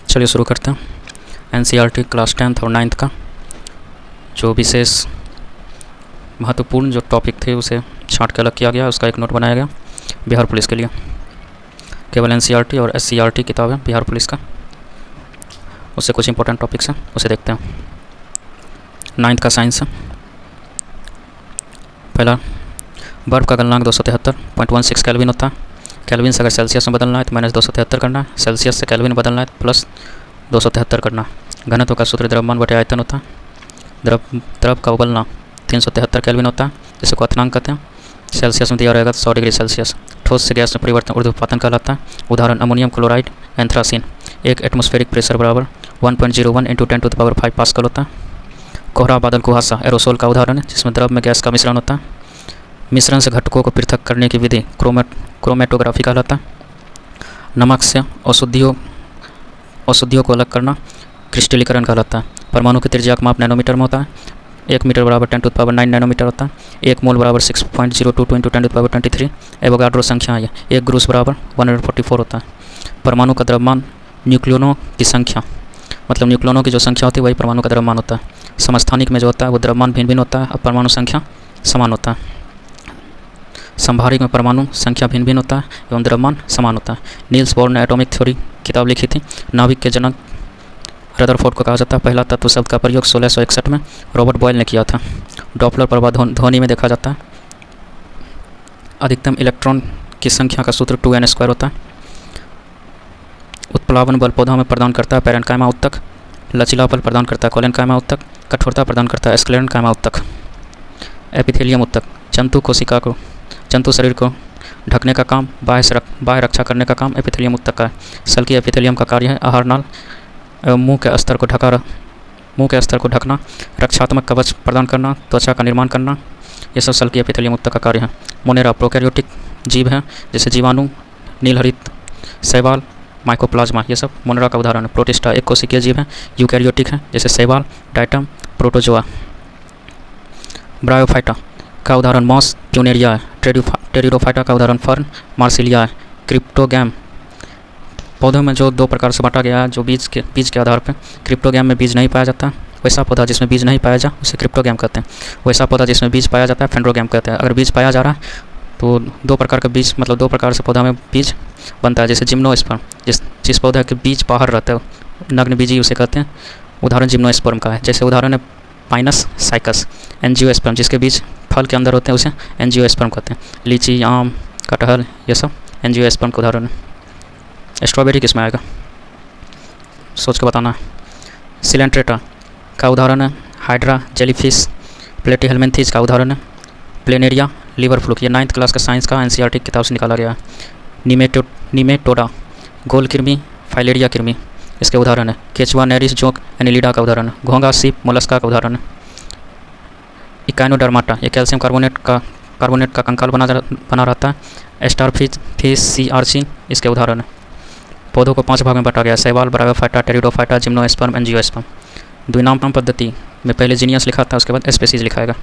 चलिए शुरू करते हैं। एनसीईआरटी क्लास 10th और 9th का जो विशेष महत्वपूर्ण जो टॉपिक थे उसे छांट के अलग किया गया, उसका एक नोट बनाया गया बिहार पुलिस के लिए। केवल एनसीईआरटी और एससीईआरटी किताब है बिहार पुलिस का, उससे कुछ इंपॉर्टेंट टॉपिक्स हैं, उसे देखते हैं। 9th का साइंस है। पहला, बर्फ़ का गलनांक 273.16 केल्विन होता है। केल्विन से अगर सेल्सियस में बदलना है तो -273 करना है, सेल्सियस से केल्विन बदलना है तो +273 करना है। घनत्व का सूत्र द्रव्यमान बटे आयतन होता है। द्रव का उबलना 373 केल्विन होता है, जिसे क्वथनांक कहते हैं। सेल्सियस में दिया रहेगा तो 100 डिग्री सेल्सियस। ठोस से गैस में परिवर्तन ऊर्ध्वपातन कहलाता है। उदाहरण अमोनियम क्लोराइड, एंथ्रासीन। एक एटमॉस्फेरिक प्रेशर बराबर 1.01 × 10⁵ पास्कल होता है। कोहरा बादल कुहासा एरोसोल का उदाहरण है, जिसमें द्रव में गैस का मिश्रण होता है। मिश्रण से घटकों को पृथक करने की विधि क्रोमेटोग्राफी कहलाता है। नमक से औषधियों को अलग करना क्रिस्टलीकरण कहलाता है। परमाणु की त्रिज्या का माप नैनोमीटर में होता है। 1 मीटर बराबर 10⁹ नैनोमीटर होता है। 1 मोल बराबर 6.022 × 10⁻23 एवोगाड्रो संख्या है। 1 ग्रूस बराबर 144 होता है। परमाणु का द्रव्यमान न्यूक्लियनों की संख्या, मतलब न्यूक्लियनों की जो संख्या होती है वही परमाणु का द्रव्यमान होता है। समस्थानिक में जो होता है वो द्रव्यमान भिन्न भिन्न होता है और परमाणु संख्या समान होता है। संभारिक में परमाणु संख्या भिन्न भिन्न होता है एवं द्रव्यमान समान होता है। नील्स बोर ने एटॉमिक थ्योरी किताब लिखी थी। नाभिक के जनक रदरफोर्ड को कहा जाता है। पहला तत्व शब्द का प्रयोग 1661 में रॉबर्ट बॉयल ने किया था। डॉपलर प्रभाव ध्वनि में देखा जाता है। अधिकतम इलेक्ट्रॉन की संख्या का सूत्र 2n² होता है। उत्प्लावन बल पौधा में प्रदान करता है पैरेन्काइमा उत्तक। लचीला बल प्रदान करता है कोलेनकाइमा उत्तक। कठोरता प्रदान करता है स्क्लेरेनकाइमा उत्तक। एपिथेलियम उत्तक जंतु शरीर को ढकने का काम, बाह्य रक्षा करने का काम एपिथेलियम उत्तक का है। सल्की एपिथेलियम का कार्य है आहार नाल एवं मुंह के स्तर को ढकना, रक्षात्मक कवच प्रदान करना, त्वचा का निर्माण करना, ये सब सल्की एपिथेलियम उत्तक का कार्य है। मोनेरा प्रोकैरियोटिक जीव है, जैसे जीवाणु, नीलहरित, शैवाल, माइकोप्लाज्मा, ये सब मोनेरा का उदाहरण है। प्रोटिस्टा एक कोशिकीय जीव है। यूकैरियोटिक है, जैसे शैवाल, डाइटम, प्रोटोजोआ। ब्रायोफाइटा का उदाहरण मॉस, प्यूनेरिया है। टेरिडोफाइटा का उदाहरण फर्न, मार्सिलिया है। क्रिप्टोगैम पौधों में जो 2 प्रकार से बांटा गया है, जो बीज के आधार पर। क्रिप्टोगैम में बीज नहीं पाया जाता। वैसा पौधा जिसमें बीज नहीं पाया जा उसे क्रिप्टोगैम कहते हैं। वैसा पौधा जिसमें बीज पाया जाता है फेंड्रोगैम कहते हैं। अगर बीज पाया जा रहा है तो 2 प्रकार का बीज, मतलब 2 प्रकार से पौधा में बीज बनता है, जैसे जिम्नोस्पर्म, जिस पौधा के बीज बाहर रहता है नग्न बीजी उसे कहते हैं। उदाहरण जिम्नोस्पर्म का है, जैसे उदाहरण है पाइनस साइकस। एंजियोस्पर्म जिसके बीज फल के अंदर होते हैं उसे एंजियोस्पर्म कहते हैं। लीची, आम, कटहल, ये सब एंजियोस्पर्म का उदाहरण है। स्ट्रॉबेरी किसमें आएगा सोच के बताना है। सिलेंट्रेटा का उदाहरण है हाइड्रा, जेलीफिश। प्लेटीहेल्मिन्थेस का उदाहरण है प्लेनेरिया, लीवर फ्लूक। ये 9th क्लास का साइंस का एनसीईआरटी किताब से निकाला गया है। निमेटोडा, गोल कृमि, फाइलेरिया कृमि, इसके उदाहरण है। केचुआ, नेरिस, जोंक, एनिलिडा का उदाहरण है। घोंघा, सीप, मोलस्का का उदाहरण है। इकाइनोडर्माटा, ये कैल्शियम कार्बोनेट का कंकाल बना रहता है। स्टारफिश, सी आर्ची, इसके उदाहरण है। पौधों को 5 भाग में बांटा गया है। शैवाल, ब्रायोफाइटा, टेरिडोफाइटा, जिम्नोस्पर्म, एंजियोस्पर्म। द्विनाम पद्धति में पहले जीनियस लिखा था, उसके बाद स्पेसीज लिखाएगा।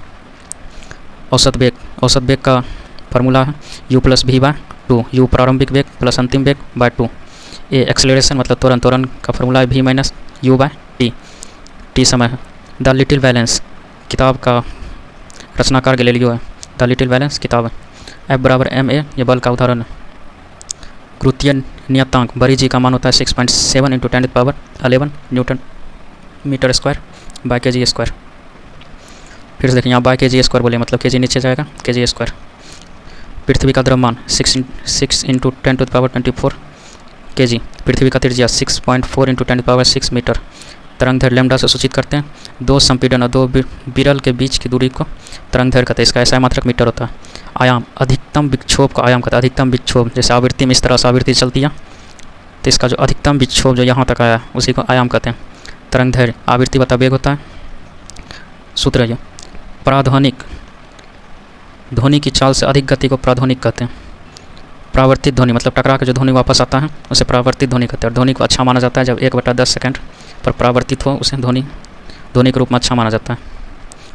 औसत वेग का फार्मूला है u+v/2। u प्रारंभिक वेग प्लस अंतिम वेग बाय 2। ए एक्सेलरेशन मतलब त्वरण का फार्मूला है v - u/t। टी समय है। द लिटिल बैलेंस किताब का रचनाकार गैलीलियो है। द लिटिल बैलेंस किताब है। F = ma, ये बल का उदाहरण है। गुरुत्वीय नियतांक बड़ी जी का मान होता है 6.7 × 10⁻11 Newton metre square by kg²। फिर से देखिए यहाँ बाय kg² बोले, मतलब kg नीचे जाएगा, kg²। पृथ्वी का द्रव्यमान 6 × 10⁻24 kg। पृथ्वी का त्रिज्या 6.4 × 10⁻6 मीटर। तरंगदैर्घ्य लैम्डा से सूचित करते हैं। 2 संपीड़न और 2 विरल के बीच की दूरी को तरंगदैर्घ्य कहते हैं। इसका SI मात्रक मीटर होता है। आयाम, अधिकतम विक्षोभ का आयाम कहते हैं। अधिकतम विक्षोभ, जैसे आवृत्ति में इस तरह से आवृत्ति चलती है तो इसका जो अधिकतम विक्षोभ जो यहाँ तक आया उसी को आयाम कहते हैं। तरंगदैर्घ्य आवृत्ति बटा वेग होता है। सूत्र है प्राध्वनिक, ध्वनि की चाल से अधिक गति को प्राध्वनिक कहते हैं। प्रावर्तित ध्वनि मतलब टकरा के जो ध्वनि वापस आता है उसे प्रावर्तित ध्वनि कहते हैं। ध्वनि को अच्छा माना जाता है जब 1/10 सेकंड पर प्रावर्तित हो, उसे ध्वनि के रूप में अच्छा माना जाता है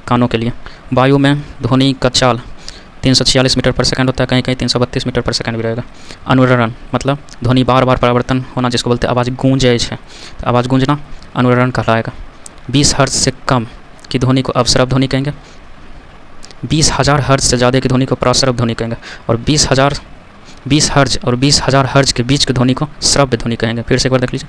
कानों के लिए। वायु में ध्वनि का चाल 346 मीटर पर सेकंड होता है, कहीं कहीं 332 मीटर पर सेकंड भी रहेगा। अनुरणन मतलब ध्वनि बार बार परिवर्तन होना, जिसको बोलते हैं आवाज़ गूंजे है, तो आवाज़ गूंजना अनुरणन कहलाएगा। 20 हर्ट्ज से कम की ध्वनि को अपस्रव ध्वनि कहेंगे। 20,000 हर्ट्ज से ज़्यादा की ध्वनि को प्रस्रव ध्वनि कहेंगे। और 20 हर्ट्ज और 20,000 हर्ट्ज के बीच की ध्वनि को श्रव्य ध्वनि कहेंगे। फिर से एक बार देख लीजिए,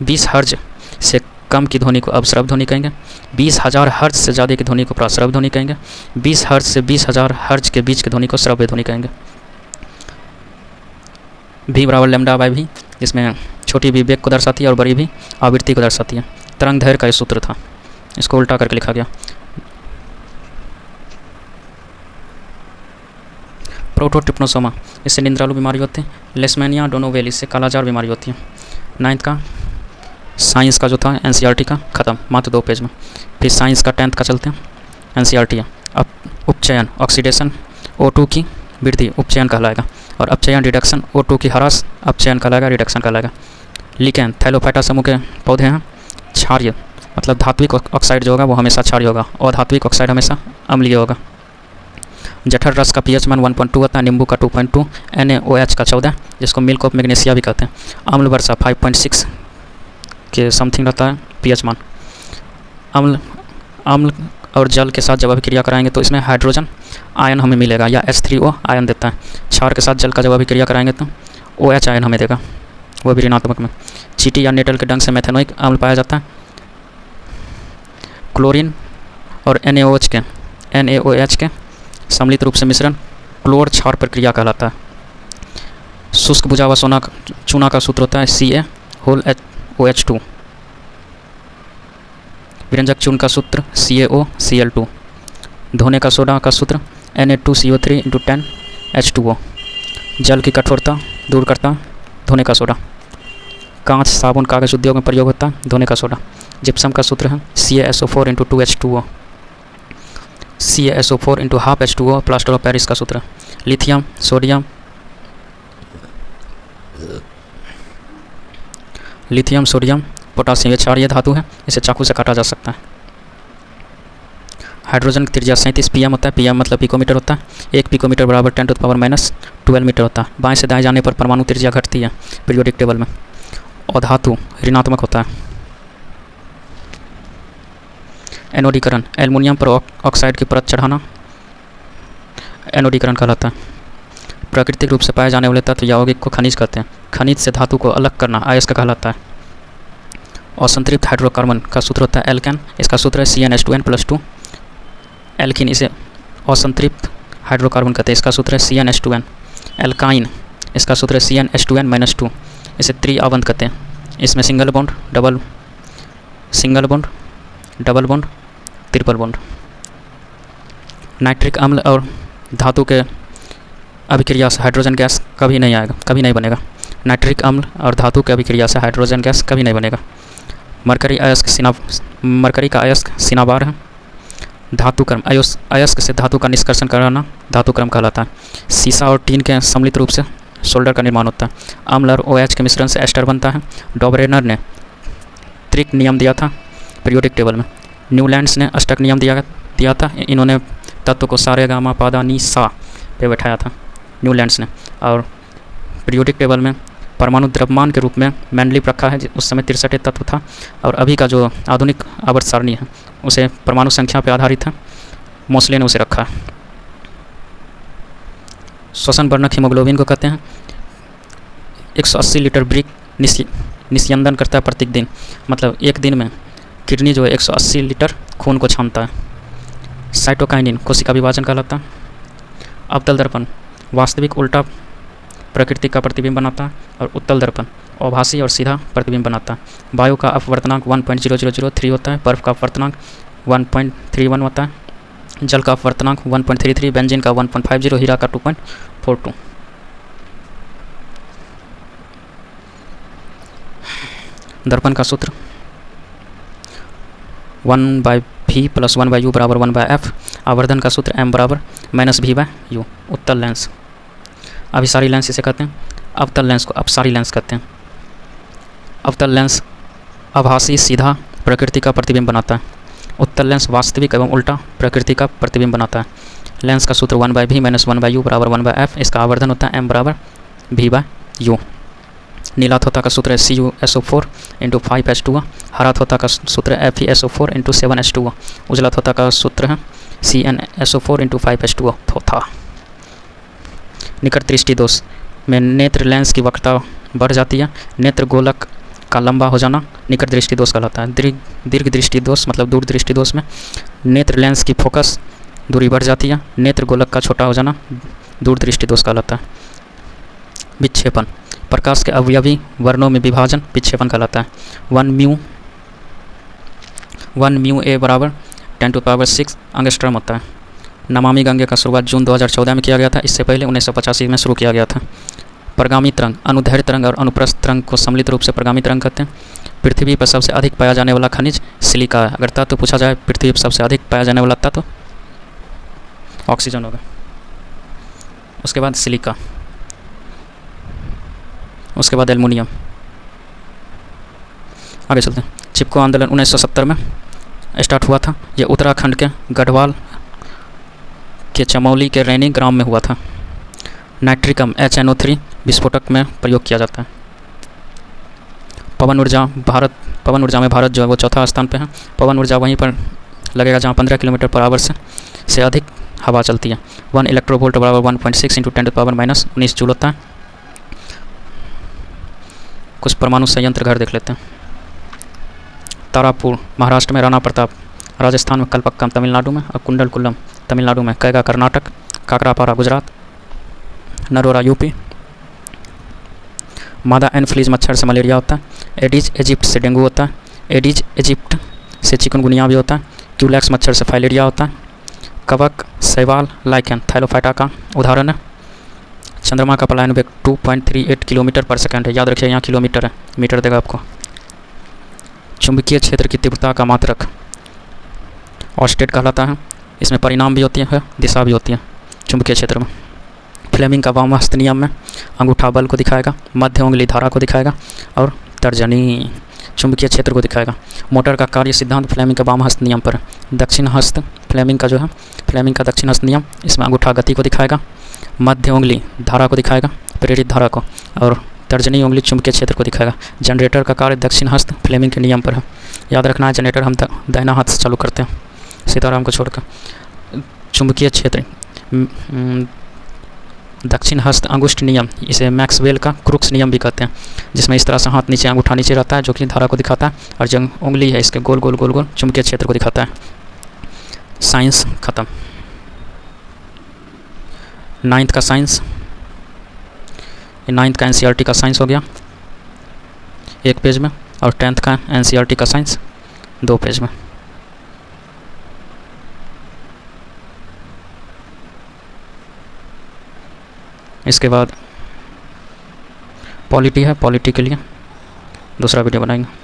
20 हर्ट्ज से कम की ध्वनि को अपस्रव ध्वनि कहेंगे। 20,000 हर्ट्ज से ज़्यादा की ध्वनि को प्रस्रव ध्वनि कहेंगे। 20 हर्ट्ज से 20,000 हर्ट्ज के बीच की ध्वनि को श्रव्य ध्वनि कहेंगे। भी बराबर लैम्डा बाई भी, जिसमें छोटी भी वेग को दर्शाती है और बड़ी भी आवृत्ति को दर्शाती है। तरंग दैर्घ्य का ये सूत्र था, इसको उल्टा करके लिखा गया। प्रोटोट्रिप्नोसोमा, इससे निंद्रालु बीमारी होती है। लेशमैनिया डोनोवेल, इससे कालाजार बीमारी होती है। 9th का साइंस का जो था एनसीईआरटी का ख़त्म, मात्र 2 पेज में। फिर साइंस का 10th का चलते हैं, एनसीईआरटी है। अब उपचयन ऑक्सीडेशन O2 की वृद्धि उपचयन कहलाएगा, और अपचयन रिडक्शन O2 की ह्रास अपचयन कहलाएगा, रिडक्शन कहलाएगा। लिकेन थैलोफाइटा समूह के पौधे हैं। क्षारीय मतलब धात्विक ऑक्साइड जो होगा वो हमेशा क्षारीय होगा, और धात्विक ऑक्साइड हमेशा अम्लीय होगा। जठर रस का pH मान 1.2 होता है, नींबू का 2.2, NaOH का 14, जिसको मिल्क ऑफ मैग्नीशिया भी कहते हैं। अम्ल वर्षा 5.6 के समथिंग रहता है pH मान। अम्ल और जल के साथ जब अभिक्रिया कराएंगे तो इसमें हाइड्रोजन आयन हमें मिलेगा, या H3O आयन देता है। क्षार के साथ जल का जब अभिक्रिया कराएंगे तो OH आयन हमें देगा, वो भी ऋणात्मक में। चींटी या नेटल के डंक से मेथेनोइक अम्ल पाया जाता है। क्लोरीन और NaOH के सम्मिलित रूप से मिश्रण क्लोर क्षार प्रक्रिया कहलाता है। शुष्क बुझा हुआ चूना का सूत्र होता है CaOH2। व्यंजक चूर्ण का सूत्र CaOCl2। धोने का सोडा का सूत्र Na2CO3 × 10H2O। जल की कठोरता दूर करता धोने का सोडा। कांच, साबुन, कागज उद्योग में प्रयोग होता है धोने का सोडा। जिप्सम का सूत्र है CaSO4 × 2H2O। CaSO4 × ½ H2O plaster of Paris का सूत्र है। लिथियम, सोडियम, पोटासियम, ये क्षारीय धातु है, इसे चाकू से काटा जा सकता है। हाइड्रोजन की त्रिज्या 37 pm होता है। pm मतलब पिकोमीटर होता है। 1 पिकोमीटर बराबर 10⁻⁻12 मीटर होता है। बाएं से दाएं जाने पर परमाणु त्रिज्या घटती है पीरियोडिक टेबल में। और धातु ऋणात्मक होता है। एनोडीकरण, एल्युमिनियम पर ऑक्साइड की परत चढ़ाना एनोडीकरण कहलाता है। प्राकृतिक रूप से पाए जाने वाले तत्व यौगिक को खनिज कहते हैं। खनिज से धातु को अलग करना अयस्क कहलाता है। असंतृप्त हाइड्रोकार्बन का सूत्र होता है एल्केन, इसका सूत्र है CnH2n+2। एल्किन, इसे असंतृप्त हाइड्रोकार्बन कहते हैं, इसका सूत्र है CnH2n। एल्काइन, इसका सूत्र है CnH2n-2, इसे त्रिआवंत कहते हैं। इसमें single bond, double bond, triple bond. Nitric अम्ल और धातु के अभिक्रिया से हाइड्रोजन गैस कभी नहीं बनेगा। नाइट्रिक अम्ल और धातु के अभिक्रिया से हाइड्रोजन गैस कभी नहीं बनेगा। मरकरी का अयस्क सिनाबार है। धातुक्रम, अयस्क से धातु का निष्कर्षण कराना धातुक्रम कहलाता है। सीसा और टीन के सम्मिलित रूप से सोल्डर का निर्माण होता है। अम्ल और OH के मिश्रण से एस्टर बनता है। डॉबरेनर ने त्रिक नियम दिया था पीरियोडिक टेबल में। न्यूलैंड्स ने अष्टक नियम दिया था। इन्होंने तत्व को सारे गामा पादा नी सा पे बैठाया था न्यूलैंड्स ने। और पीरियोडिक टेबल में परमाणु द्रव्यमान के रूप में मेंडलीव रखा है, उस समय 63 तत्व था। और अभी का जो आधुनिक आवर्त सारणी है उसे परमाणु संख्या पर आधारित है, मोसले ने उसे रखा है। श्वसन वर्णक हीमोग्लोबिन को कहते हैं। 180 लीटर ब्रिक निस्यंदन करता है प्रत्येक दिन, मतलब एक दिन में किडनी जो है 180 लीटर खून को छानता है। साइटोकाइनिन कोशिका विभाजन कहलाता है। अवतल दर्पण वास्तविक उल्टा प्रकृति का प्रतिबिंब बनाता है, और उत्तल दर्पण अभासी और सीधा प्रतिबिंब बनाता है। वायु का अपवर्तनांक 1.0003 होता है। बर्फ का अपवर्तनांक 1.31 होता है। जल का अपवर्तनांक 1.33, बेंजीन का 1.50, हीरा का 2.42। दर्पण का सूत्र 1/v + 1/u = 1/f। आवर्धन का सूत्र m = -v/u। उत्तल लेंस, अभिसारी लेंस इसे कहते हैं। अवतल लेंस को अपसारी लेंस कहते हैं। अवतल लेंस आभासी सीधा प्रकृति का प्रतिबिंब बनाता है। उत्तल लेंस वास्तविक एवं उल्टा प्रकृति का प्रतिबिंब बनाता है। लेंस का सूत्र 1/v माइनस 1/u बराबर 1/f। इसका आवर्धन होता है m बराबर v/u। नीला थोथा का सूत्र है CuSO4 इंटू 5H2O। हरा थोथा का सूत्र है FeSO4 इंटू 7H2O। उजला थोथा का सूत्र है CnSO4 इंटू 5H2O। थोथा निकट दृष्टि दोष में नेत्र लेंस की वक्रता बढ़ जाती है। नेत्र गोलक का लंबा हो जाना निकट दृष्टि दोष कहलाता है। दीर्घ दृष्टि दोष मतलब दूर दृष्टि दोष में नेत्र लेंस की फोकस दूरी बढ़ जाती है। नेत्र गोलक का छोटा हो जाना दूर दृष्टि दोष कहलाता है। विक्षेपण प्रकाश के अवयवी वर्णों में विभाजन विक्षेपण कहलाता है। 1 म्यू ए बराबर 10⁻⁶ एंगस्ट्रॉम होता है। नमामि गंगे का शुरुआत जून 2014 में किया गया था। इससे पहले 1985 में शुरू किया गया था। प्रगामी तरंग अनुदैर्घ्य तरंग और अनुप्रस्थ तरंग को सम्मिलित रूप से प्रगामी तरंग कहते हैं। पृथ्वी पर सबसे अधिक पाया जाने वाला खनिज सिलिका है। अगर तत्व पूछा जाए पृथ्वी पर सबसे अधिक पाया जाने वाला तत्व ऑक्सीजन होगा, उसके बाद सिलिका, उसके बाद एल्युमिनियम। आगे चलते हैं। चिपको आंदोलन 1970 में स्टार्ट हुआ था। यह उत्तराखंड के गढ़वाल के चमौली के रैनी ग्राम में हुआ था। नाइट्रिकम HNO3 विस्फोटक में प्रयोग किया जाता है। पवन ऊर्जा में भारत जो है वो चौथा स्थान पे है। पवन ऊर्जा वहीं पर लगेगा जहाँ 15 किलोमीटर पर आवर से अधिक हवा चलती है। 1 इलेक्ट्रोवोल्ट बराबर 1.6 इंटू 10⁻⁻19 जूल होता है। कुछ परमाणु संयंत्र घर देख लेते हैं। तारापुर महाराष्ट्र में, राणा प्रताप राजस्थान में, कलपक्कम तमिलनाडु में और कुंडलकुलम तमिलनाडु में, कैगा कर्नाटक, काकरापारा गुजरात, नरोरा यूपी। मादा एनफ्लीज मच्छर से मलेरिया होता है। एडिज इजिप्ट से डेंगू होता है। एडिज इजिप्ट से चिकनगुनिया भी होता है। क्यूलैक्स मच्छर से फाइलेरिया होता है। कवक शैवाल लाइकेन थैलोफाइटा का उदाहरण है। चंद्रमा का पलायन वेग 2.38 किलोमीटर पर सेकंड है। याद रखिए यहाँ किलोमीटर है, मीटर देगा आपको। चुंबकीय क्षेत्र की तीव्रता का मात्रक ऑस्टेट कहलाता है। इसमें परिणाम भी होती है, दिशा भी होती है चुंबकीय क्षेत्र में। फ्लेमिंग का वाम हस्त नियम में अंगूठा बल को दिखाएगा, मध्य उंगली धारा को दिखाएगा और तर्जनी चुंबकीय क्षेत्र को दिखाएगा। मोटर का कार्य सिद्धांत फ्लेमिंग का वाम हस्त नियम पर। दक्षिण हस्त फ्लेमिंग का जो है, फ्लेमिंग का दक्षिण हस्त नियम, इसमें अंगूठा गति को दिखाएगा, मध्य उंगली धारा को दिखाएगा, प्रेरित धारा को, और तर्जनी उंगली चुंबकीय क्षेत्र को दिखाएगा। जनरेटर का कार्य दक्षिण हस्त फ्लेमिंग के नियम पर है। याद रखना है जनरेटर हम दाहिना हाथ से चालू करते हैं सीताराम को छोड़कर। चुंबकीय क्षेत्र दक्षिण हस्त अंगुष्ठ नियम, इसे मैक्सवेल का क्रुक्स नियम भी कहते हैं, जिसमें इस तरह से हाथ नीचे अंगूठा नीचे रहता है जो कि धारा को दिखाता है, और जो उंगली है इसके गोल गोल गोल गोल चुंबकीय क्षेत्र को दिखाता है। साइंस खत्म। 9th का साइंस, 9th का NCERT का साइंस हो गया 1 पेज में, और 10th का NCERT का साइंस 2 पेज में। इसके बाद पॉलिटी है, पॉलिटी के लिए दूसरा वीडियो बनाएंगे।